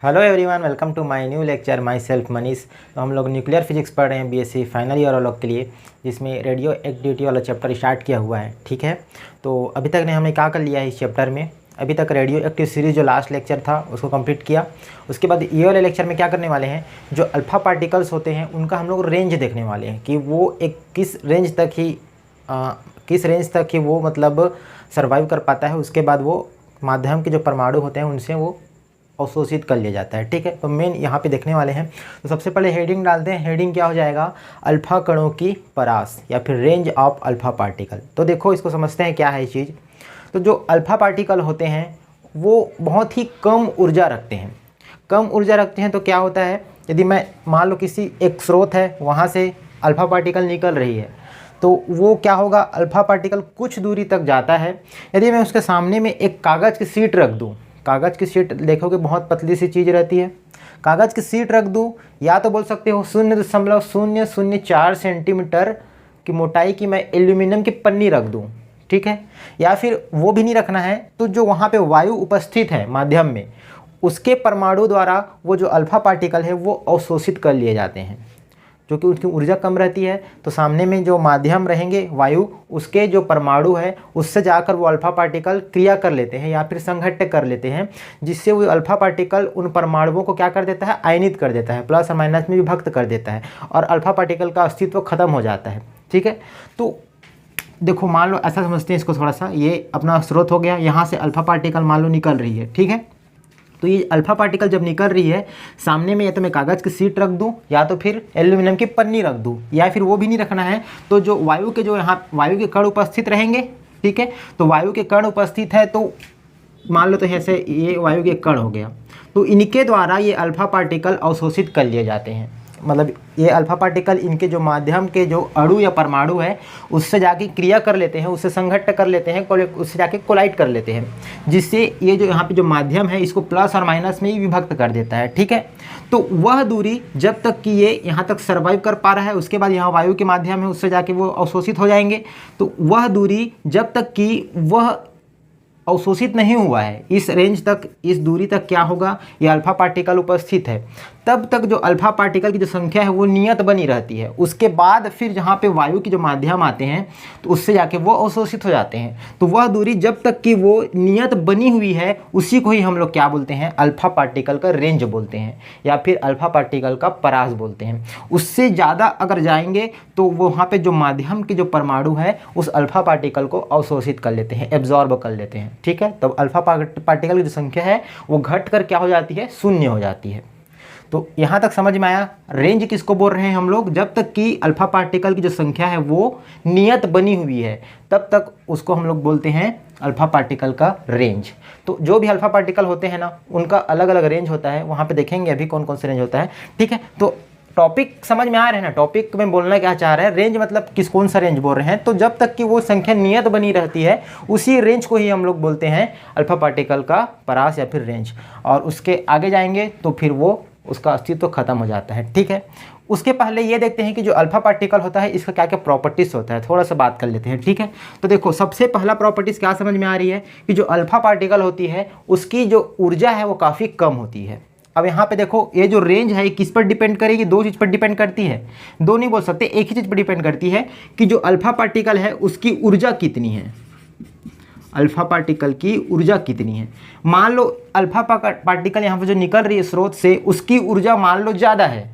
Hello everyone, welcome to my new lecture. Myself Manish. तो हम लोग न्यूक्लियर फिजिक्स पढ़ रहे हैं बीएससी फाइनल ईयर वालों के लिए, जिसमें रेडियो एक्टिविटी वाला चैप्टर स्टार्ट किया हुआ है। ठीक है, तो अभी तक ने हमने क्या कर लिया है इस चैप्टर में। अभी तक रेडियो एक्टिव सीरीज़ जो लास्ट लेक्चर था उसको कंप्लीट किया। उसके बाद ये वाले लेक्चर में क्या करने वाले हैं, जो अल्फ़ा पार्टिकल्स होते हैं उनका हम लोग रेंज देखने वाले हैं कि वो एक किस रेंज तक ही वो मतलब सर्वाइव कर पाता है। उसके बाद वो माध्यम के जो परमाणु होते हैं उनसे वो अवशोषित कर लिया जाता है। ठीक है, तो मेन यहाँ पे देखने वाले हैं। तो सबसे पहले हेडिंग डालते हैं। हेडिंग क्या हो जाएगा, अल्फ़ा कणों की परास या फिर रेंज ऑफ अल्फ़ा पार्टिकल। तो देखो इसको समझते हैं क्या है ये चीज़। तो जो अल्फ़ा पार्टिकल होते हैं वो बहुत ही कम ऊर्जा रखते हैं। कम ऊर्जा रखते हैं तो क्या होता है, यदि मैं मान लो किसी एक स्रोत है वहाँ से अल्फ़ा पार्टिकल निकल रही है, तो वो क्या होगा, अल्फ़ा पार्टिकल कुछ दूरी तक जाता है। यदि मैं उसके सामने में एक कागज़ की शीट रख दूँ, कागज़ की शीट देखोगे बहुत पतली सी चीज़ रहती है, कागज़ की शीट रख दूँ, या तो बोल सकते हो 0.004 सेंटीमीटर की मोटाई की मैं एल्यूमिनियम की पन्नी रख दूँ। ठीक है, या फिर वो भी नहीं रखना है तो जो वहाँ पे वायु उपस्थित है माध्यम में, उसके परमाणु द्वारा वो जो अल्फ़ा पार्टिकल है वो अवशोषित कर लिए जाते हैं, जो कि उसकी ऊर्जा कम रहती है। तो सामने में जो माध्यम रहेंगे वायु, उसके जो परमाणु है उससे जाकर वो अल्फ़ा पार्टिकल क्रिया कर लेते हैं या फिर संघट्ट कर लेते हैं, जिससे वो अल्फ़ा पार्टिकल उन परमाणुओं को क्या कर देता है, आयनित कर देता है, प्लस और माइनस में विभक्त कर देता है और अल्फ़ा पार्टिकल का अस्तित्व खत्म हो जाता है। ठीक है, तो देखो मान लो ऐसा समझते हैं इसको थोड़ा सा, ये अपना स्रोत हो गया, यहाँ से अल्फ़ा पार्टिकल मान लो निकल रही है। ठीक है, तो ये अल्फ़ा पार्टिकल जब निकल रही है, सामने में या तो मैं कागज़ की शीट रख दूं या तो फिर एल्यूमिनियम की पन्नी रख दूं, या फिर वो भी नहीं रखना है तो जो वायु के, जो यहाँ वायु के कण उपस्थित रहेंगे। ठीक है, तो वायु के कण उपस्थित है तो मान लो तो ऐसे ये वायु के कण हो गया, तो इनके द्वारा ये अल्फ़ा पार्टिकल अवशोषित कर लिए जाते हैं। मतलब ये अल्फ़ा पार्टिकल इनके जो माध्यम के जो अणु या परमाणु है उससे जाके क्रिया कर लेते हैं, उससे संघट्ट कर लेते हैं, उससे जाके कोलाइड कर लेते हैं, जिससे ये जो यहाँ पे जो माध्यम है इसको प्लस और माइनस में ही विभक्त कर देता है। ठीक है, तो वह दूरी जब तक कि ये यहाँ तक सर्वाइव कर पा रहा है, उसके बाद यहाँ वायु के माध्यम है उससे जाके वो अवशोषित हो जाएंगे। तो वह दूरी जब तक कि वह अवशोषित नहीं हुआ है, इस रेंज तक, इस दूरी तक क्या होगा, ये अल्फ़ा पार्टिकल उपस्थित है, तब तक जो अल्फ़ा पार्टिकल की जो संख्या है वो नियत बनी रहती है। उसके बाद फिर जहाँ पे वायु के जो माध्यम आते हैं तो उससे जाके वो अवशोषित हो जाते हैं। तो वह दूरी जब तक कि वो नियत बनी हुई है उसी को ही हम लोग क्या बोलते हैं, अल्फ़ा पार्टिकल का रेंज बोलते हैं या फिर अल्फ़ा पार्टिकल का परास बोलते हैं। उससे ज़्यादा अगर जाएंगे तो वहाँ पर जो माध्यम के जो परमाणु है उस अल्फ़ा पार्टिकल को अवशोषित कर लेते हैं, एब्जॉर्ब कर लेते हैं। ठीक है, तब अल्फ़ा पार्टिकल की जो संख्या है वो घट कर क्या हो जाती है, शून्य हो जाती है। तो यहाँ तक समझ में आया। रेंज किसको बोल रहे हैं हम लोग, जब तक कि अल्फ़ा पार्टिकल की जो संख्या है वो नियत बनी हुई है तब तक उसको हम लोग बोलते हैं अल्फ़ा पार्टिकल का रेंज। तो जो भी अल्फ़ा पार्टिकल होते हैं ना उनका अलग अलग रेंज होता है, वहाँ पे देखेंगे अभी कौन कौन से रेंज होता है। ठीक है, तो टॉपिक समझ में आ रहे हैं ना, टॉपिक में बोलना क्या चाह रहे हैं, रेंज मतलब कौन सा रेंज बोल रहे हैं। तो जब तक कि वो संख्या नियत बनी रहती है उसी रेंज को ही हम लोग बोलते हैं अल्फ़ा पार्टिकल का परास या फिर रेंज, और उसके आगे जाएंगे तो फिर वो उसका अस्तित्व खत्म हो जाता है। ठीक है, उसके पहले ये देखते हैं कि जो अल्फ़ा पार्टिकल होता है इसका क्या क्या प्रॉपर्टीज़ होता है, थोड़ा सा बात कर लेते हैं। ठीक है, तो देखो सबसे पहला प्रॉपर्टीज़ क्या समझ में आ रही है कि जो अल्फ़ा पार्टिकल होती है उसकी जो ऊर्जा है वो काफ़ी कम होती है। अब यहाँ पे देखो ये जो रेंज है किस पर डिपेंड करेगी, दो चीज़ पर डिपेंड करती है, दो नहीं बोल सकते, एक ही चीज़ पर डिपेंड करती है कि जो अल्फ़ा पार्टिकल है उसकी ऊर्जा कितनी है, अल्फ़ा पार्टिकल की ऊर्जा कितनी है। मान लो अल्फ़ा पार्टिकल यहाँ पर जो निकल रही है स्रोत से उसकी ऊर्जा मान लो ज़्यादा है,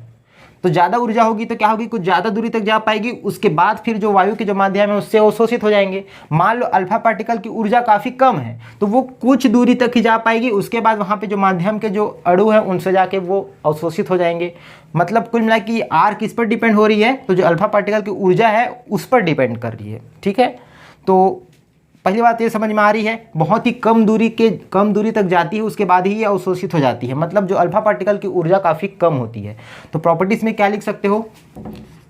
तो ज़्यादा ऊर्जा होगी तो क्या होगी, कुछ ज़्यादा दूरी तक जा पाएगी, उसके बाद फिर जो वायु के जो माध्यम है उससे अवशोषित हो जाएंगे। मान लो अल्फ़ा पार्टिकल की ऊर्जा काफ़ी कम है तो वो कुछ दूरी तक ही जा पाएगी, उसके बाद वहाँ पे जो माध्यम के जो अणु हैं उनसे जाके वो अवशोषित हो जाएंगे। मतलब कुल मिला कि आर किस पर डिपेंड हो रही है, तो जो अल्फ़ा पार्टिकल की ऊर्जा है उस पर डिपेंड कर रही है। ठीक है, तो पहली बात ये समझ में आ रही है, बहुत ही कम दूरी तक जाती है उसके बाद ही ये अवशोषित हो जाती है। मतलब जो अल्फ़ा पार्टिकल की ऊर्जा काफ़ी कम होती है। तो प्रॉपर्टीज़ में क्या लिख सकते हो,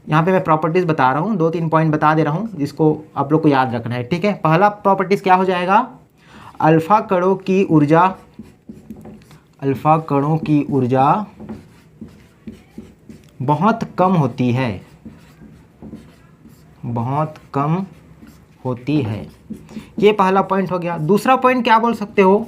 यहाँ पे मैं प्रॉपर्टीज़ बता रहा हूँ, 2-3 पॉइंट बता दे रहा हूँ जिसको आप लोग को याद रखना है। ठीक है, पहला प्रॉपर्टीज़ क्या हो जाएगा, अल्फ़ा कणों की ऊर्जा बहुत कम होती है, बहुत कम होती है। ये पहला पॉइंट हो गया। दूसरा पॉइंट क्या बोल सकते हो,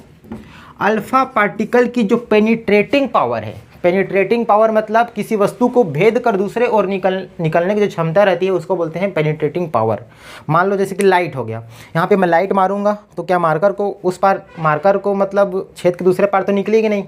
अल्फा पार्टिकल की जो पेनिट्रेटिंग पावर है, पेनिट्रेटिंग पावर मतलब किसी वस्तु को भेद कर दूसरे और निकलने की जो क्षमता रहती है उसको बोलते हैं पेनिट्रेटिंग पावर। मान लो जैसे कि लाइट हो गया, यहाँ पे मैं लाइट मारूंगा तो क्या मार्कर को उस पार, मार्कर को मतलब छेद के दूसरे पार तो निकलेगी नहीं,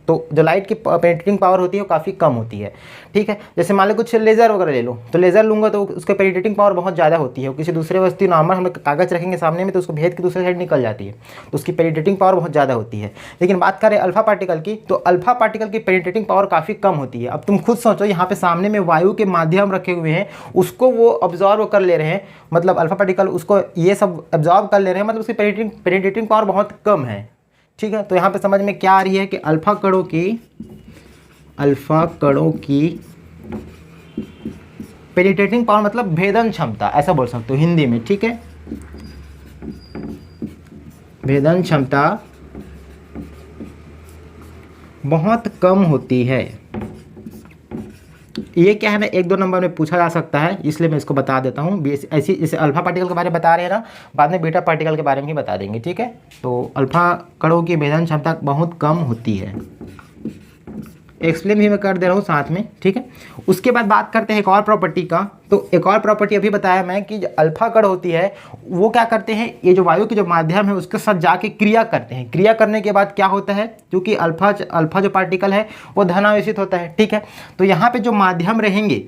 तो जो लाइट की पेनिट्रेटिंग पावर होती है वो काफ़ी कम होती है। ठीक है, जैसे मान लो कुछ लेज़र वगैरह ले लो, तो लेज़र लूँगा तो उसका पेनिट्रेटिंग पावर बहुत ज़्यादा होती है। किसी दूसरे वस्तु नॉर्मल हम कागज़ रखेंगे सामने में तो उसको भेद के दूसरे साइड निकल जाती है, तो उसकी पेनिट्रेटिंग पावर बहुत ज़्यादा होती है। लेकिन बात करें अल्फा पार्टिकल की, तो अल्फा पार्टिकल की पेनिट्रेटिंग पावर काफ़ी कम होती है। अब तुम खुद सोचो, यहाँ पे सामने में वायु के माध्यम रखे हुए हैं, उसको वो ऑब्जॉर्व कर ले रहे हैं, मतलब अल्फा पार्टिकल उसको ये सब ऑब्जॉर्व कर ले रहे हैं, मतलब उसकी पेनिट्रेटिंग पावर बहुत कम है। ठीक है, तो यहाँ पे समझ में क्या आ रही है कि अल्फा कणों की पेनिट्रेटिंग पावर मतलब भेदन क्षमता, ऐसा बोल सकते हो हिंदी में। ठीक है, भेदन क्षमता बहुत कम होती है। ये क्या है ना, 1-2 नंबर में पूछा जा सकता है, इसलिए मैं इसको बता देता हूँ। ऐसी जैसे अल्फा पार्टिकल के बारे में बता रहे हैं ना, बाद में बीटा पार्टिकल के बारे में भी बता देंगे। ठीक है, तो अल्फा कणों की भेदन क्षमता बहुत कम होती है, एक्सप्लेन भी मैं कर दे रहा हूँ साथ में। ठीक है, उसके बाद बात करते हैं एक और प्रॉपर्टी का। तो एक और प्रॉपर्टी अभी बताया मैं कि जो अल्फा कण होती है वो क्या करते हैं, ये जो वायु के जो माध्यम है उसके साथ जाके क्रिया करते हैं। क्रिया करने के बाद क्या होता है, क्योंकि अल्फा जो पार्टिकल है वो धनावेशित होता है। ठीक है, तो यहाँ पे जो माध्यम रहेंगे,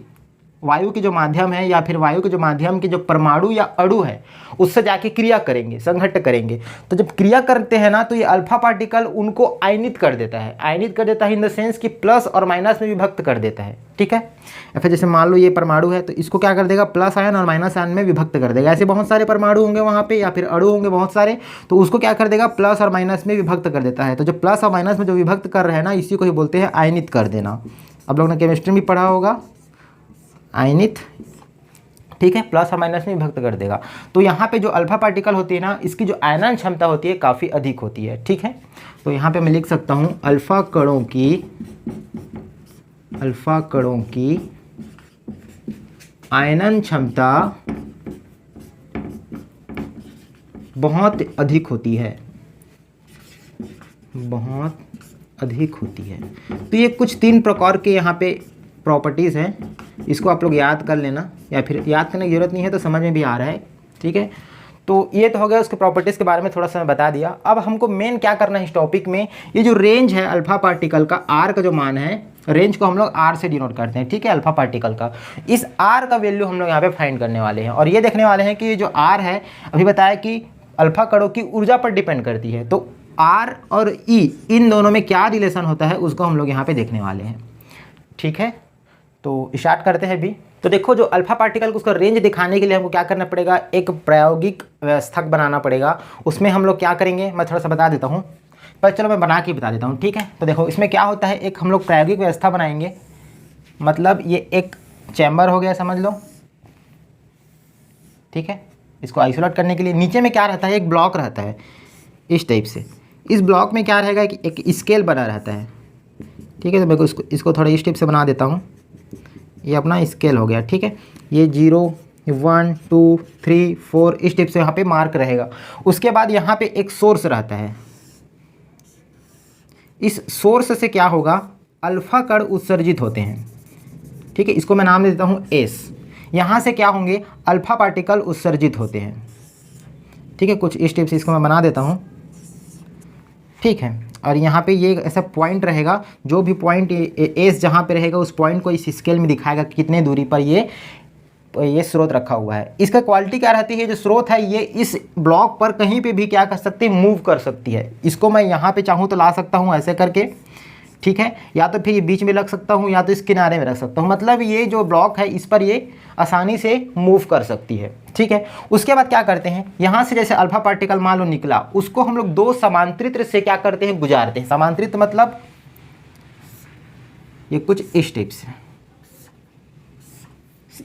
वायु के जो माध्यम है या फिर वायु के जो माध्यम के जो परमाणु या अणु है उससे जाके क्रिया करेंगे, संघट्ट करेंगे। तो जब क्रिया करते हैं ना तो ये अल्फा पार्टिकल उनको आयनित कर देता है। आयनित कर देता है इन द सेंस कि प्लस और माइनस में विभक्त कर देता है। ठीक है, या फिर जैसे मान लो ये परमाणु है तो इसको क्या कर देगा, प्लस आयन और माइनस आयन में विभक्त कर देगा। ऐसे बहुत सारे परमाणु होंगे वहाँ पे या फिर अणु होंगे बहुत सारे, तो उसको क्या कर देगा, प्लस और माइनस में विभक्त कर देता है। तो जो प्लस और माइनस में जो विभक्त कर रहे हैं ना, इसी को ही बोलते हैं आयनित कर देना। आप लोगों ने केमिस्ट्री में पढ़ा होगा आयनित। ठीक है, प्लस और माइनस में विभक्त कर देगा। तो यहाँ पे जो अल्फा पार्टिकल होती है ना, इसकी जो आयनन क्षमता होती है काफ़ी अधिक होती है। ठीक है, तो यहाँ पे मैं लिख सकता हूँ अल्फा कणों की आयनन क्षमता बहुत अधिक होती है, बहुत अधिक होती है। तो ये कुछ 3 प्रकार के यहाँ पे प्रॉपर्टीज़ हैं, इसको आप लोग याद कर लेना, या फिर याद करने की जरूरत नहीं है तो समझ में भी आ रहा है। ठीक है, तो ये तो हो गया उसके प्रॉपर्टीज़ के बारे में थोड़ा सा मैं बता दिया। अब हमको मेन क्या करना है इस टॉपिक में, ये जो रेंज है अल्फा पार्टिकल का, आर का जो मान है, रेंज को हम लोग आर से डिनोट करते हैं। ठीक है, अल्फा पार्टिकल का इस आर का वैल्यू हम लोग यहाँ पे फाइंड करने वाले हैं, और ये देखने वाले हैं कि ये जो आर है, अभी बताया कि अल्फा कणों की ऊर्जा पर डिपेंड करती है, तो आर और ई इन दोनों में क्या रिलेशन होता है उसको हम लोग यहाँ पे देखने वाले हैं। ठीक है, तो स्टार्ट करते हैं अभी। तो देखो, जो अल्फा पार्टिकल को उसका रेंज दिखाने के लिए हमको क्या करना पड़ेगा, एक प्रायोगिक व्यवस्था बनाना पड़ेगा। उसमें हम लोग क्या करेंगे मैं थोड़ा सा बता देता हूँ, पर चलो मैं बना के बता देता हूँ। ठीक है, तो देखो इसमें क्या होता है, एक हम लोग प्रायोगिक व्यवस्था बनाएंगे, मतलब ये एक चैम्बर हो गया समझ लो। ठीक है, इसको आइसोलेट करने के लिए नीचे में क्या रहता है, एक ब्लॉक रहता है इस टाइप से। इस ब्लॉक में क्या रहेगा कि एक स्केल बना रहता है। ठीक है, तो मैं इसको थोड़ा इस टाइप से बना देता हूँ। ये अपना स्केल हो गया। ठीक है, ये 0 1 2 3 4 इस टाइप से यहाँ पे मार्क रहेगा। उसके बाद यहाँ पे एक सोर्स रहता है, इस सोर्स से क्या होगा, अल्फा कण उत्सर्जित होते हैं। ठीक है, इसको मैं नाम दे देता हूँ एस। यहाँ से क्या होंगे, अल्फा पार्टिकल उत्सर्जित होते हैं। ठीक है, कुछ इस टाइप से इसको मैं बना देता हूँ। ठीक है, और यहाँ पे ये ऐसा पॉइंट रहेगा, जो भी पॉइंट एस जहाँ पे रहेगा उस पॉइंट को इस स्केल में दिखाएगा कि कितने दूरी पर ये स्रोत रखा हुआ है। इसका क्वालिटी क्या रहती है, जो स्रोत है ये इस ब्लॉक पर कहीं पे भी क्या कर सकती है, मूव कर सकती है। इसको मैं यहाँ पे चाहूँ तो ला सकता हूँ ऐसे करके। ठीक है, या तो फिर ये बीच में रख सकता हूँ या तो इस किनारे में रख सकता हूँ, मतलब ये जो ब्लॉक है इस पर ये आसानी से मूव कर सकती है। ठीक है, उसके बाद क्या करते हैं, यहाँ से जैसे अल्फा पार्टिकल मान लो निकला, उसको हम लोग 2 समांतरित्र से क्या करते हैं, गुजारते हैं। समांतरित्र मतलब ये कुछ इस टाइप से,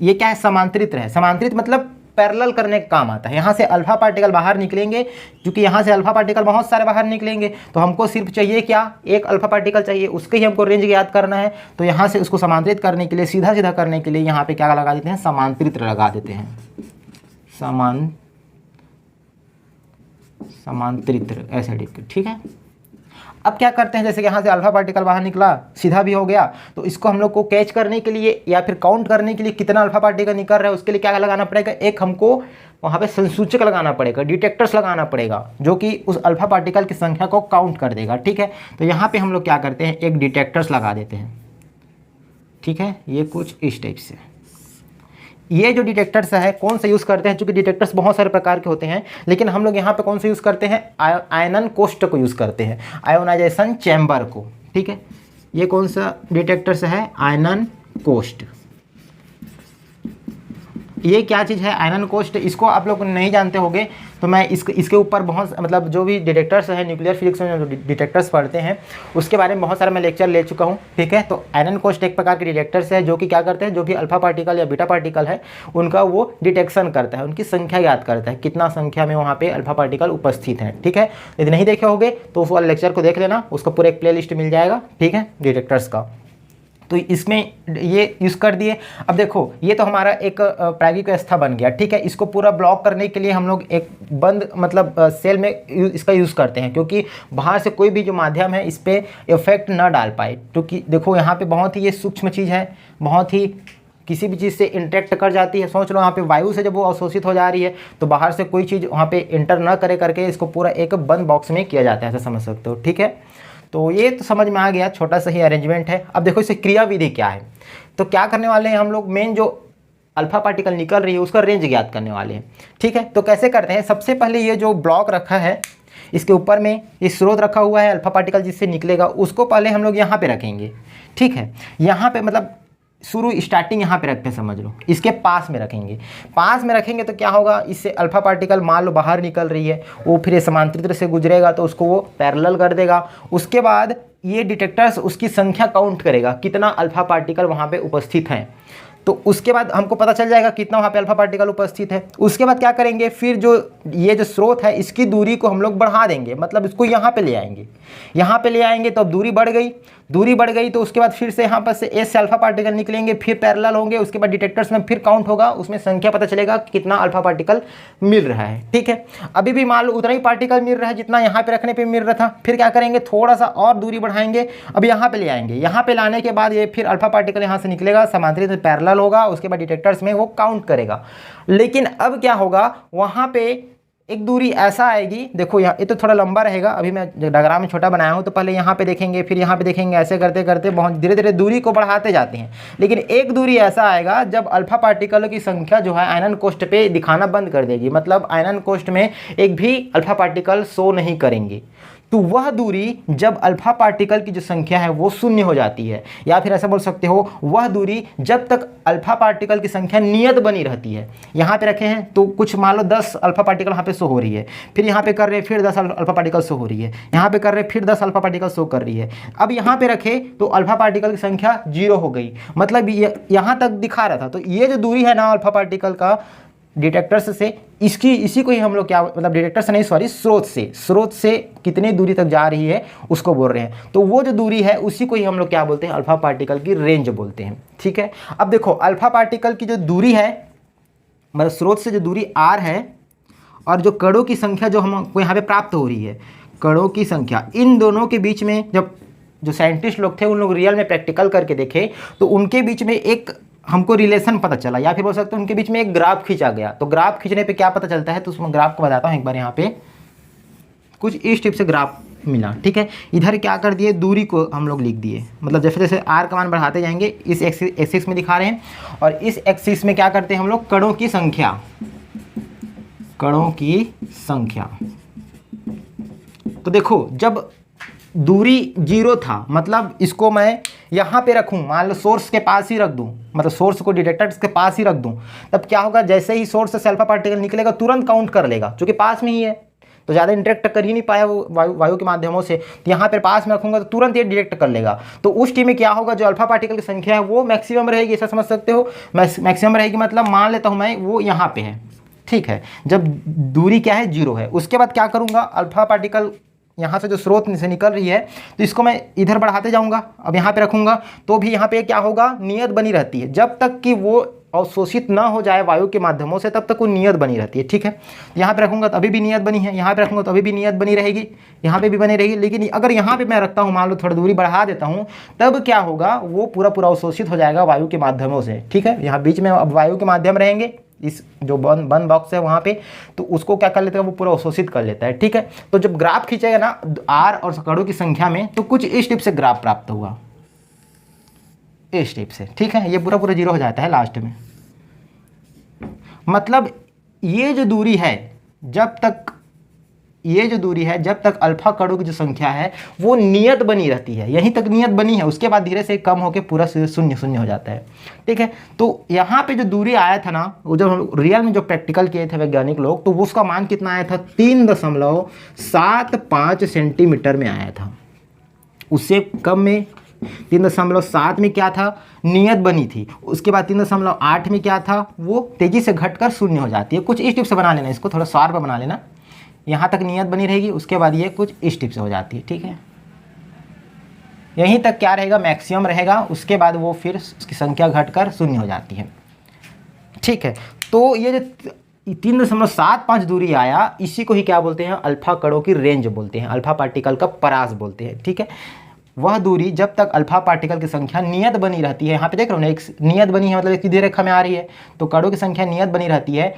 ये क्या है, समांतरित्र है। समांतरित्र मतलब पैरेलल करने का काम आता है। यहाँ से अल्फा पार्टिकल बाहर निकलेंगे, क्योंकि यहाँ से अल्फा पार्टिकल बहुत सारे बाहर निकलेंगे, तो हमको सिर्फ चाहिए क्या, एक अल्फा पार्टिकल चाहिए, उसके ही हमको रेंज याद करना है। तो यहाँ से उसको समांतरित करने के लिए, सीधा सीधा करने के लिए यहाँ पे क्या लगा देते हैं, समांतरित्र लगा देते हैं। समांतरित्र ऐसे। ठीक है, अब क्या करते हैं, जैसे कि यहाँ से अल्फा पार्टिकल बाहर निकला, सीधा भी हो गया, तो इसको हम लोग को कैच करने के लिए या फिर काउंट करने के लिए कितना अल्फा पार्टिकल निकल रहा है, उसके लिए क्या लगाना पड़ेगा, एक हमको वहाँ पे संसूचक लगाना पड़ेगा, डिटेक्टर्स लगाना पड़ेगा, जो कि उस अल्फा पार्टिकल की संख्या को काउंट कर देगा। ठीक है, तो यहाँ पे हम लोग क्या करते हैं, एक डिटेक्टर्स लगा देते हैं। ठीक है, ये कुछ इस टाइप से, ये जो डिटेक्टर्स है कौन सा यूज़ करते हैं, चूँकि डिटेक्टर्स बहुत सारे प्रकार के होते हैं, लेकिन हम लोग यहाँ पे कौन सा यूज़ करते हैं, आयनन कोष्ठ को यूज़ करते हैं, आयोनाइजेशन चैम्बर को। ठीक है, ये कौन सा डिटेक्टर्स है, आयनन कोष्ठ। ये क्या चीज़ है, आयनन कोष्ठ, इसको आप लोग नहीं जानते होंगे, तो मैं इसके ऊपर बहुत मतलब जो भी डिटेक्टर्स है न्यूक्लियर फिजिक्स में जो डिटेक्टर्स पढ़ते हैं उसके बारे में बहुत सारा मैं लेक्चर ले चुका हूँ। ठीक है, तो आयनन कोष्ठ एक प्रकार के डिटेक्टर्स है जो कि क्या करते हैं, जो भी अल्फा पार्टिकल या बीटा पार्टिकल है उनका वो डिटेक्शन करता है, उनकी संख्या याद करता है, कितना संख्या में वहाँ पे अल्फा पार्टिकल उपस्थित हैं। ठीक है, यदि नहीं देखे होंगे तो उस वाले लेक्चर को देख लेना, उसका पूरा एक प्ले लिस्ट मिल जाएगा। ठीक है, डिटेक्टर्स का, तो इसमें ये यूज़ कर दिए। अब देखो ये तो हमारा एक प्रायोगिक व्यवस्था बन गया। ठीक है, इसको पूरा ब्लॉक करने के लिए हम लोग एक बंद मतलब सेल में इसका यूज़ करते हैं, क्योंकि बाहर से कोई भी जो माध्यम है इस पर इफेक्ट ना डाल पाए। क्योंकि देखो यहाँ पे बहुत ही ये सूक्ष्म चीज़ है, बहुत ही किसी भी चीज़ से इंटरेक्ट कर जाती है। सोच लो यहाँ पे वायु से जब वो अवशोषित हो जा रही है तो बाहर से कोई चीज़ वहाँ पे इंटर ना करे करके इसको पूरा एक बंद बॉक्स में किया जाता है, ऐसा समझ सकते हो। ठीक है, तो ये तो समझ में आ गया, छोटा सा ही अरेंजमेंट है। अब देखो इसे क्रिया विधि क्या है, तो क्या करने वाले हैं हम लोग, मेन जो अल्फा पार्टिकल निकल रही है उसका रेंज ज्ञात करने वाले हैं। ठीक है, तो कैसे करते हैं, सबसे पहले ये जो ब्लॉक रखा है इसके ऊपर में ये स्रोत रखा हुआ है, अल्फा पार्टिकल जिससे निकलेगा उसको पहले हम लोग यहाँ पे रखेंगे। ठीक है, यहाँ पे मतलब शुरू स्टार्टिंग यहाँ पे रखते हैं, समझ लो, इसके पास में रखेंगे। पास में रखेंगे तो क्या होगा, इससे अल्फा पार्टिकल मान लो बाहर निकल रही है, वो फिर समांतरित्र से गुजरेगा तो उसको वो पैरेलल कर देगा। उसके बाद ये डिटेक्टर्स उसकी संख्या काउंट करेगा, कितना अल्फा पार्टिकल वहाँ पे उपस्थित हैं, तो उसके बाद हमको पता चल जाएगा कितना वहाँ पे अल्फा पार्टिकल उपस्थित है। उसके बाद क्या करेंगे, फिर जो ये जो स्रोत है इसकी दूरी को हम लोग बढ़ा देंगे, मतलब इसको यहाँ पे ले आएंगे, यहाँ पे ले आएंगे तो अब दूरी बढ़ गई, दूरी बढ़ गई तो उसके बाद फिर से यहाँ पर से एस से अल्फा पार्टिकल निकलेंगे, फिर पैरेलल होंगे, उसके बाद डिटेक्टर्स में फिर काउंट होगा, उसमें संख्या पता चलेगा कितना अल्फा पार्टिकल मिल रहा है। ठीक है, अभी भी मान लो उतना ही पार्टिकल मिल रहा है जितना यहाँ पे रखने पे मिल रहा था, फिर क्या करेंगे, थोड़ा सा और दूरी बढ़ाएंगे, अब यहाँ पे ले आएंगे, यहाँ पे लाने के बाद ये फिर अल्फा पार्टिकल यहाँ से निकलेगा, समांतरित्र में पैरेलल होगा, उसके बाद डिटेक्टर्स में वो काउंट करेगा। लेकिन अब क्या होगा, वहाँ पे एक दूरी ऐसा आएगी, देखो यहाँ ये तो थोड़ा लंबा रहेगा, अभी मैं डायग्राम में छोटा बनाया हूँ, तो पहले यहाँ पे देखेंगे फिर यहाँ पे देखेंगे, ऐसे करते करते बहुत धीरे धीरे दूरी को बढ़ाते जाते हैं। लेकिन एक दूरी ऐसा आएगा जब अल्फा पार्टिकलों की संख्या जो है आयनन कोष्ठ पे दिखाना बंद कर देगी, मतलब आयनन कोष्ठ में एक भी अल्फा पार्टिकल शो नहीं करेंगे, तो वह दूरी जब अल्फा पार्टिकल की जो संख्या है वो शून्य हो जाती है, या फिर ऐसा बोल सकते हो वह दूरी जब तक अल्फा पार्टिकल की संख्या नियत बनी रहती है। यहाँ पे रखे हैं तो कुछ मान लो 10 अल्फा पार्टिकल यहाँ पे शो हो रही है, फिर यहाँ पे कर रहे हैं फिर 10 अल्फा पार्टिकल शो हो रही है, यहाँ पे कर रहे हैं फिर 10 अल्फा पार्टिकल शो कर रही है। अब यहाँ पे रखे तो अल्फा पार्टिकल की संख्या 0 हो गई, मतलब यहाँ तक दिखा रहा था। तो ये जो दूरी है ना अल्फा पार्टिकल का डिटेक्टर्स से, इसी को ही हम लोग क्या मतलब डिटेक्टर से नहीं सॉरी स्रोत से कितनी दूरी तक जा रही है उसको बोल रहे हैं। तो वो जो दूरी है उसी को ही हम लोग क्या बोलते हैं, अल्फा पार्टिकल की रेंज बोलते हैं। ठीक है, अब देखो अल्फा पार्टिकल की जो दूरी है, मतलब स्रोत से जो दूरी r है और जो कणों की संख्या जो हमको यहाँ पे प्राप्त हो रही है, कणों की संख्या, इन दोनों के बीच में जब जो साइंटिस्ट लोग थे उन लोग रियल में प्रैक्टिकल करके देखे तो उनके बीच में एक हमको रिलेशन पता चला, या फिर बोल सकते हैं उनके बीच में एक ग्राफ खींचा गया। तो ग्राफ खींचने पे क्या पता चलता है, तो उसमें ग्राफ को बताता हूँ एक बार। यहाँ पे कुछ इस टाइप से ग्राफ मिला। ठीक है, इधर क्या कर दिए, दूरी को हम लोग लिख दिए, मतलब जैसे जैसे आर का मान बढ़ाते जाएंगे, इस एक्सिस में दिखा रहे हैं, और इस एक्सिस में क्या करते हैं हम लोग, कणों की संख्या, कणों की संख्या। तो देखो जब दूरी 0 था, मतलब इसको मैं यहाँ पे रखूँ, मान लो सोर्स के पास ही रख दूँ, मतलब सोर्स को डिटेक्टर्स के पास ही रख दूँ, तब क्या होगा, जैसे ही सोर्स से अल्फा पार्टिकल निकलेगा तुरंत काउंट कर लेगा, क्योंकि पास में ही है, तो ज़्यादा इंटरेक्ट कर ही नहीं पाया वो वायु के माध्यमों से। तो यहाँ पर पास में रखूँगा तो तुरंत ये डिटेक्ट कर लेगा। तो उस टीम में क्या होगा, जो अल्फा पार्टिकल की संख्या है वो मैक्सिमम रहेगी, ऐसा समझ सकते हो। मैक्सिमम रहेगी मतलब मान लेता हूँ मैं वो यहाँ पे है। ठीक है, जब दूरी क्या है, 0 है। उसके बाद क्या करूँगा, अल्फा पार्टिकल यहाँ से जो स्रोत से निकल रही है तो इसको मैं इधर बढ़ाते जाऊँगा, अब यहाँ पे रखूँगा तो भी यहाँ पे क्या होगा, नियत बनी रहती है जब तक कि वो अवशोषित ना हो जाए वायु के माध्यमों से तब तक वो नियत बनी रहती है। ठीक है, यहाँ पे रखूँगा तो अभी भी नियत बनी है, यहाँ पे रखूँगा तो अभी भी नियत बनी रहेगी, यहाँ पे भी बनी रहेगी। लेकिन अगर यहाँ पे मैं रखता हूँ, मान लो थोड़ी दूरी बढ़ा देता हूँ, तब क्या होगा, वो पूरा पूरा अवशोषित हो जाएगा वायु के माध्यमों से। ठीक है, यहाँ बीच में अब वायु के माध्यम रहेंगे, इस जो बंद बॉक्स है वहाँ पे, तो उसको क्या कर लेता है, वो पूरा अवशोषित कर लेता है। ठीक है, तो जब ग्राफ खींचेगा ना आर और कणों की संख्या में, तो कुछ इस टिप से ग्राफ प्राप्त हुआ, इस टिप से। ठीक है, ये पूरा पूरा जीरो हो जाता है लास्ट में। मतलब ये जो दूरी है, जब तक अल्फा कणों की जो संख्या है वो नियत बनी रहती है, यहीं तक नियत बनी है, उसके बाद धीरे से कम होकर पूरा शून्य शून्य हो जाता है। ठीक है, तो यहाँ पे जो दूरी आया था ना, वो जब हम रियल में जो प्रैक्टिकल किए थे वैज्ञानिक लोग, तो उसका मान कितना आया था, 3.75 सेंटीमीटर में आया था। उससे कम में 3.7 में क्या था, नियत बनी थी। उसके बाद 3.8 में क्या था, वो तेजी से घटकर शून्य हो जाती है। कुछ इस टिप से बना लेना, इसको थोड़ा शार्प बना लेना, यहाँ तक नियत बनी रहेगी, उसके बाद ये कुछ इस टिप से हो जाती है। ठीक है, यहीं तक क्या रहेगा, मैक्सिमम रहेगा, उसके बाद वो फिर उसकी संख्या घटकर शून्य हो जाती है। ठीक है, तो ये जो 3.75 दूरी आया, इसी को ही क्या बोलते हैं, अल्फा कणों की रेंज बोलते हैं, अल्फा पार्टिकल का परास बोलते हैं। ठीक है, वह दूरी जब तक अल्फा पार्टिकल की संख्या नियत बनी रहती है, यहाँ पे देख रहे हो ना, एक नियत बनी है, मतलब एक सीधी रेखा में आ रही है, तो कणों की संख्या नियत बनी रहती है,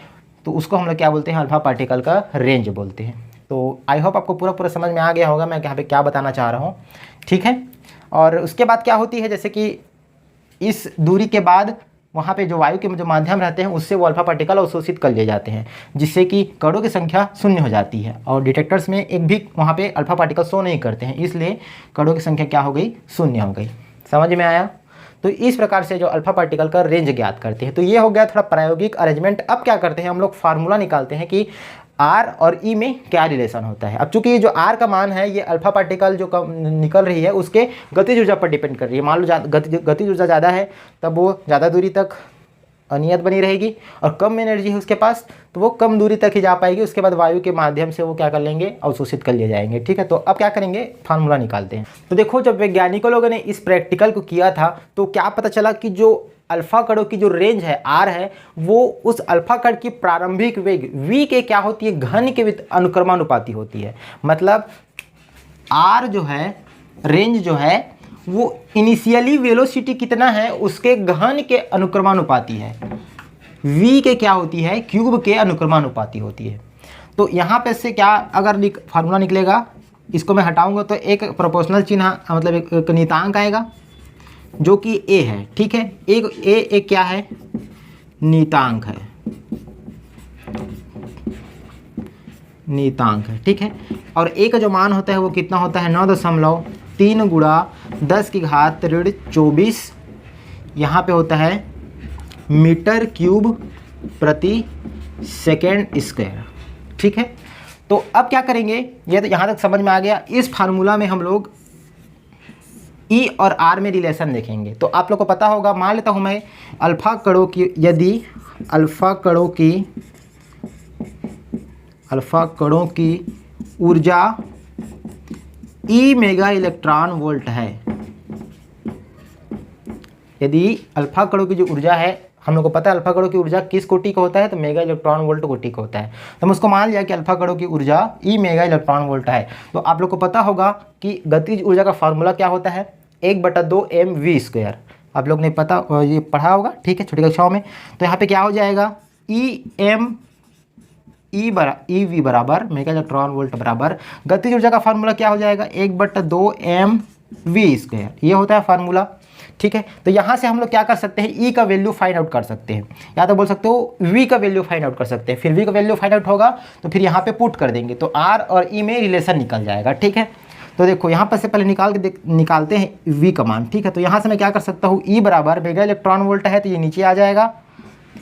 तो उसको हम लोग क्या बोलते हैं, अल्फा पार्टिकल का रेंज बोलते हैं। तो आई होप आपको पूरा पूरा समझ में आ गया होगा मैं यहाँ पे क्या बताना चाह रहा हूँ। ठीक है, और उसके बाद क्या होती है, जैसे कि इस दूरी के बाद वहाँ पे जो वायु के जो माध्यम रहते हैं, उससे वो अल्फा पार्टिकल अवशोषित कर लिए जाते हैं, जिससे कि कणों की संख्या शून्य हो जाती है। और डिटेक्टर्स में एक भी वहाँ पे अल्फा पार्टिकल शो नहीं करते हैं, इसलिए कणों की संख्या क्या हो गई, शून्य हो गई। समझ में आया? तो इस प्रकार से जो अल्फा पार्टिकल का रेंज ज्ञात करते हैं। तो ये हो गया थोड़ा प्रायोगिक अरेंजमेंट। अब क्या करते हैं, हम लोग फार्मूला निकालते हैं कि आर और ई में क्या रिलेशन होता है। अब चूंकि ये जो आर का मान है, ये अल्फा पार्टिकल जो निकल रही है उसके गतिज ऊर्जा पर डिपेंड कर रही है। मान लो गतिज ऊर्जा ज़्यादा है, तब वो ज़्यादा दूरी तक अनियत बनी रहेगी, और कम एनर्जी है उसके पास, तो वो कम दूरी तक ही जा पाएगी। उसके बाद वायु के माध्यम से वो क्या कर लेंगे, अवशोषित कर लिए जाएंगे। ठीक है, तो अब क्या करेंगे, फार्मूला निकालते हैं। तो देखो, जब वैज्ञानिकों लोगों ने इस प्रैक्टिकल को किया था, तो क्या पता चला कि जो अल्फा कणों की जो रेंज है, आर है, वो उस अल्फा कण की प्रारंभिक वेग वी के क्या होती है, घन के अनुक्रमानुपाती होती है। मतलब आर जो है, रेंज जो है, वो इनिशियली वेलोसिटी कितना है उसके घन के अनुक्रमानुपाती है। v के क्या होती है, क्यूब के अनुक्रमानुपाती होती है। तो यहाँ पे से क्या अगर फार्मूला निकलेगा, इसको मैं हटाऊंगा तो एक प्रोपोर्शनल चिन्ह, मतलब एक नियतांक आएगा जो कि a है। ठीक है, एक क्या है, नियतांक है, नियतांक है। ठीक है, और a का जो मान होता है वो कितना होता है, 9.3 गुणा 10 की घात ऋण 24, यहाँ पे होता है मीटर क्यूब प्रति सेकेंड स्क्वायर। ठीक है, तो अब क्या करेंगे, ये तो यहाँ तक समझ में आ गया। इस फार्मूला में हम लोग ई और आर में रिलेशन देखेंगे। तो आप लोग को पता होगा, मान लेता हूँ मैं अल्फा कणों की, यदि अल्फा कणों की ऊर्जा ई मेगा इलेक्ट्रॉन वोल्ट है, यदि अल्फा कणों की जो ऊर्जा है, हम लोग को पता है अल्फा कणों की ऊर्जा किस कोटि का होता है, तो मेगा इलेक्ट्रॉन वोल्ट कोटि का होता है। तो हम उसको मान लिया कि अल्फा कणों की ऊर्जा ई मेगा इलेक्ट्रॉन वोल्ट है। तो आप लोग को पता होगा कि गतिज ऊर्जा का फार्मूला क्या होता है, 1/2 mv²। आप लोग ने पता, ये पढ़ा होगा, ठीक है, छोटी कक्षाओं में। तो यहाँ पे क्या हो जाएगा, ई वी बराबर मेगा इलेक्ट्रॉन वोल्ट बराबर गतिज ऊर्जा का फार्मूला क्या हो जाएगा, 1/2 mv²। ये होता है फार्मूला। ठीक है, तो यहाँ से हम लोग क्या कर सकते हैं, ई का वैल्यू फाइंड आउट कर सकते हैं, या तो बोल सकते हो वी का वैल्यू फाइंड आउट कर सकते हैं। फिर वी का वैल्यू फाइंड आउट होगा तो फिर यहाँ पे पुट कर देंगे, तो आर और ई में रिलेशन निकल जाएगा। ठीक है, तो देखो यहाँ पर से पहले निकालते हैं वी का मान। ठीक है, तो यहाँ से मैं क्या कर सकता हूँ, ई बराबर मेगा इलेक्ट्रॉन वोल्ट है, तो ये नीचे आ जाएगा,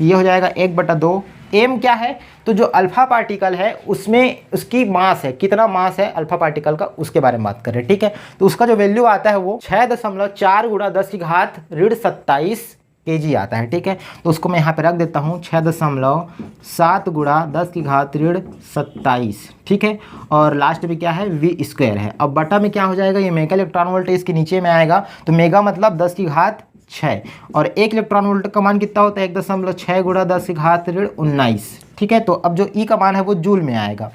ये हो जाएगा 1/2। एम क्या है, तो जो अल्फा पार्टिकल है उसमें उसकी मास है, कितना मास है अल्फा पार्टिकल का, उसके बारे में बात करें। ठीक है, तो उसका जो वैल्यू आता है वो 6.4 गुणा 10 की घात ऋण 27 kg आता है। ठीक है, तो उसको मैं यहाँ पे रख देता हूँ 6.7 गुणा 10 की घात ऋण 27। ठीक है, और लास्ट में क्या है, v² है। अब बटा में क्या हो जाएगा, ये मेगा इलेक्ट्रॉन वोल्ट इसके नीचे में आएगा, तो मेगा मतलब 10 की घात 6 और 1 इलेक्ट्रॉन वोल्ट का मान कितना होता है 1.6 गुणा 10⁻⁹ ठीक है। तो अब जो ई का मान है वो जूल में आएगा।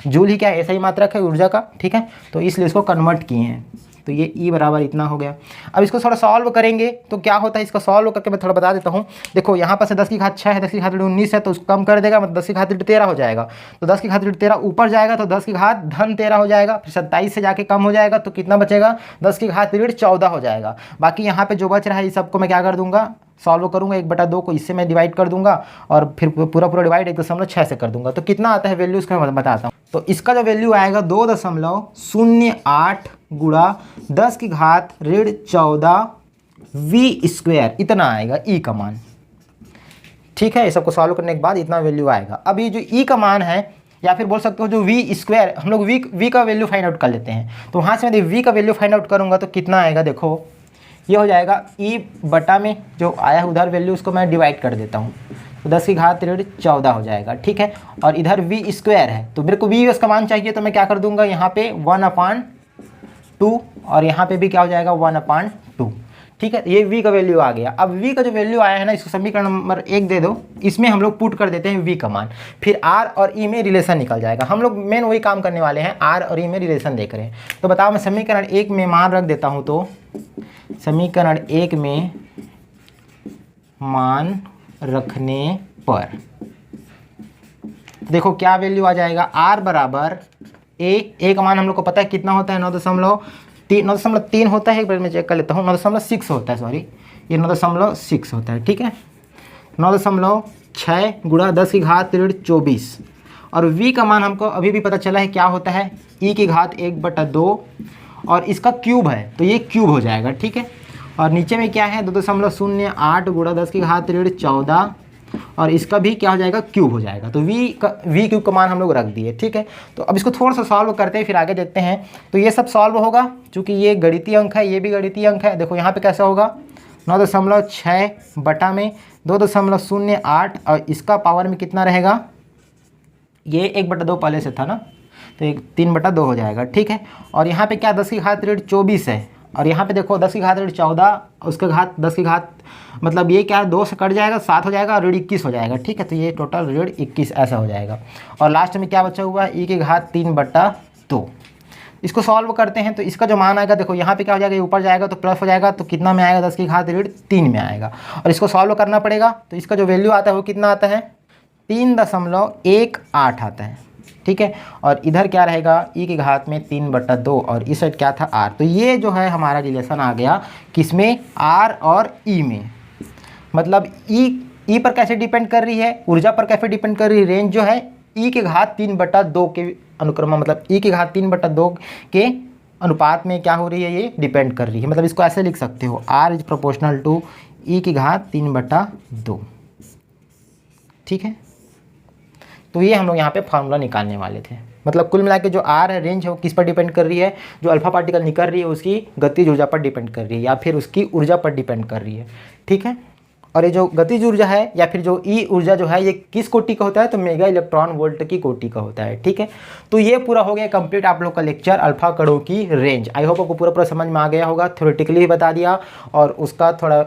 जूल ही क्या है, ऐसा ही मात्रक है ऊर्जा का, ठीक है। तो इसलिए इसको कन्वर्ट किए हैं, तो ये ई बराबर इतना हो गया। अब इसको थोड़ा सॉल्व करेंगे तो क्या होता है, इसको सॉल्व करके मैं थोड़ा बता देता हूँ। देखो यहाँ पर से 10⁻6 है, 10⁻19 है, तो उसको कम कर देगा, मतलब 10⁻13 हो जाएगा। तो 10⁻13 ऊपर जाएगा तो 10⁻13 हो जाएगा, फिर 27 से जाके कम हो जाएगा तो कितना बचेगा 10⁻14 हो जाएगा। बाकी यहाँ पे जो बच रहा है इस सबको मैं क्या कर दूंगा, सॉल्व करूंगा, 1/2 को इससे मैं डिवाइड कर दूंगा और फिर पूरा डिवाइड 1.6 से कर दूंगा। तो कितना आता है वैल्यू उसका मैं बताता हूँ। तो इसका जो वैल्यू आएगा 2.08 गुणा 10⁻14 v², इतना आएगा ई का मान, ठीक है। ये सबको सॉल्व करने के बाद इतना वैल्यू आएगा। अब ये जो ई का मान है, या फिर बोल सकते हो जो v², हम लोग v का वैल्यू फाइंड आउट कर लेते हैं। तो वहाँ से मैं v का वैल्यू फाइंड आउट करूँगा तो कितना आएगा, देखो ये हो जाएगा ई बटा में जो आया है उधर वैल्यू, उसको मैं डिवाइड कर देता हूँ, तो 10⁻14 हो जाएगा, ठीक है। और इधर v² है, तो मेरे को v का मान चाहिए, तो मैं क्या कर दूंगा यहाँ पे 1/2 और यहाँ पे भी क्या हो जाएगा 1/2, ठीक है। ये v का वैल्यू आ गया। अब v का जो वैल्यू आया है ना, इसको समीकरण नंबर 1 दे दो, इसमें हम लोग पुट कर देते हैं v का मान, फिर r और e में रिलेशन निकल जाएगा। हम लोग मेन वही काम करने वाले हैं, r और e में रिलेशन देख रहे हैं। तो बताओ मैं समीकरण 1 में मान रख देता हूँ, तो समीकरण 1 में मान रखने पर देखो क्या वैल्यू आ जाएगा, r बराबर a का मान हम लोग को पता है कितना होता है, 9.3 होता है, एक बार मैं चेक कर लेता हूँ, 9.6 होता है, सॉरी ये 9.6 होता है, ठीक है। 9.6 गुणा 10⁻24 और v का मान हमको अभी भी पता चला है क्या होता है, e⁻1/2 और इसका क्यूब है तो ये क्यूब हो जाएगा, ठीक है। और नीचे में क्या है 2.08 गुणा 10⁻14 और इसका भी क्या हो जाएगा, क्यूब हो जाएगा। तो v क्यूब का मान हम लोग रख दिए, ठीक है। तो अब इसको थोड़ा सा सॉल्व करते हैं, फिर आगे देखते हैं। तो ये सब सॉल्व होगा, चूँकि ये गणितीय अंक है, ये भी गणितीय अंक है। देखो यहाँ पे कैसा होगा, 9.6 बटा में 2.08 और इसका पावर में कितना रहेगा, ये 1/2 पहले से था ना, तो एक 3/2 हो जाएगा, ठीक है। और यहाँ पे क्या 10⁻24 है और यहाँ पे देखो 10⁻14 उसका घात 10 मतलब ये क्या 2 से कट जाएगा 7 हो जाएगा और ऋण 21 हो जाएगा, ठीक है। तो ये टोटल ऋण 21 ऐसा हो जाएगा। और लास्ट में क्या बचा हुआ है, e⁻3/2। इसको सॉल्व करते हैं तो इसका जो मान आएगा, देखो यहाँ पे क्या हो जाएगा, ये ऊपर जाएगा तो प्लस हो जाएगा, तो कितना में आएगा 10⁻3 में आएगा। और इसको सॉल्व करना पड़ेगा, तो इसका जो वैल्यू आता है वो कितना आता है 3.18 आता है, ठीक है। और इधर क्या रहेगा e⁻3/2 और इस साइड क्या था r। तो ये जो है हमारा रिलेशन आ गया किसमें, r और e में। मतलब e पर कैसे डिपेंड कर रही है, ऊर्जा पर कैसे डिपेंड कर रही है, रेंज जो है e⁻3/2 के अनुक्रम, मतलब e⁻3/2 के अनुपात में क्या हो रही है, ये डिपेंड कर रही है। मतलब इसको ऐसे लिख सकते हो, r is proportional to e⁻3/2, ठीक है। तो ये हम लोग यहाँ पे फार्मूला निकालने वाले थे। मतलब कुल मिला के जो आर है, रेंज है, वो किस पर डिपेंड कर रही है, जो अल्फा पार्टिकल निकल रही है उसकी गतिज ऊर्जा पर डिपेंड कर रही है या फिर उसकी ऊर्जा पर डिपेंड कर रही है, ठीक है। और ये जो गतिज ऊर्जा है या फिर जो ई ऊर्जा जो है, ये किस कोटि का होता है, तो मेगा इलेक्ट्रॉन वोल्ट की कोटि का होता है, ठीक है। तो ये पूरा हो गया कंप्लीट आप लोग का लेक्चर अल्फा कणों की रेंज। आई होप आपको पूरा समझ में आ गया होगा। थ्योरेटिकली भी बता दिया और उसका थोड़ा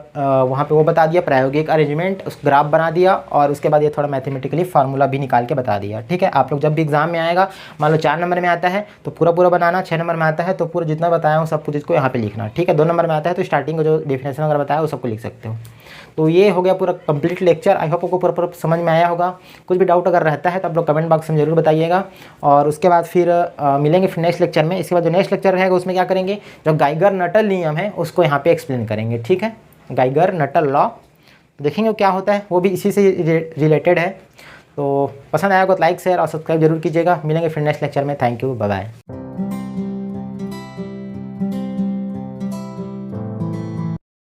वहाँ पे वो बता दिया, प्रायोगिक अरेंजमेंट, उस ग्राफ बना दिया और उसके बाद ये थोड़ा मैथमेटिकली फार्मूला भी निकाल के बता दिया, ठीक है। आप लोग जब भी एग्जाम में आएगा, मान लो 4 नंबर में आता है तो पूरा बनाना, 6 नंबर में आता है तो पूरा जितना बताया हूँ सब कुछ इसको यहाँ पे लिखना, ठीक है। 2 नंबर में आता है तो स्टार्टिंग का जो डेफिनेशन वगैरह बताया वो सबको लिख सकते हो। तो ये हो गया पूरा कंप्लीट लेक्चर। आई होप आपको पूरा समझ में आया होगा। कुछ भी डाउट अगर रहता है तो आप लोग कमेंट बॉक्स में जरूर बताइएगा। और उसके बाद फिर मिलेंगे फिर नेक्स्ट लेक्चर में। इसके बाद जो नेक्स्ट लेक्चर रहेगा उसमें क्या करेंगे, जो गाइगर नटल नियम है उसको यहाँ पे एक्सप्लेन करेंगे, ठीक है। गाइगर नटल लॉ देखेंगे क्या होता है, वो भी इसी से रिलेटेड है। तो पसंद आया हो तो लाइक शेयर और सब्सक्राइब जरूर कीजिएगा। मिलेंगे फिर नेक्स्ट लेक्चर में। Thank you, bye bye.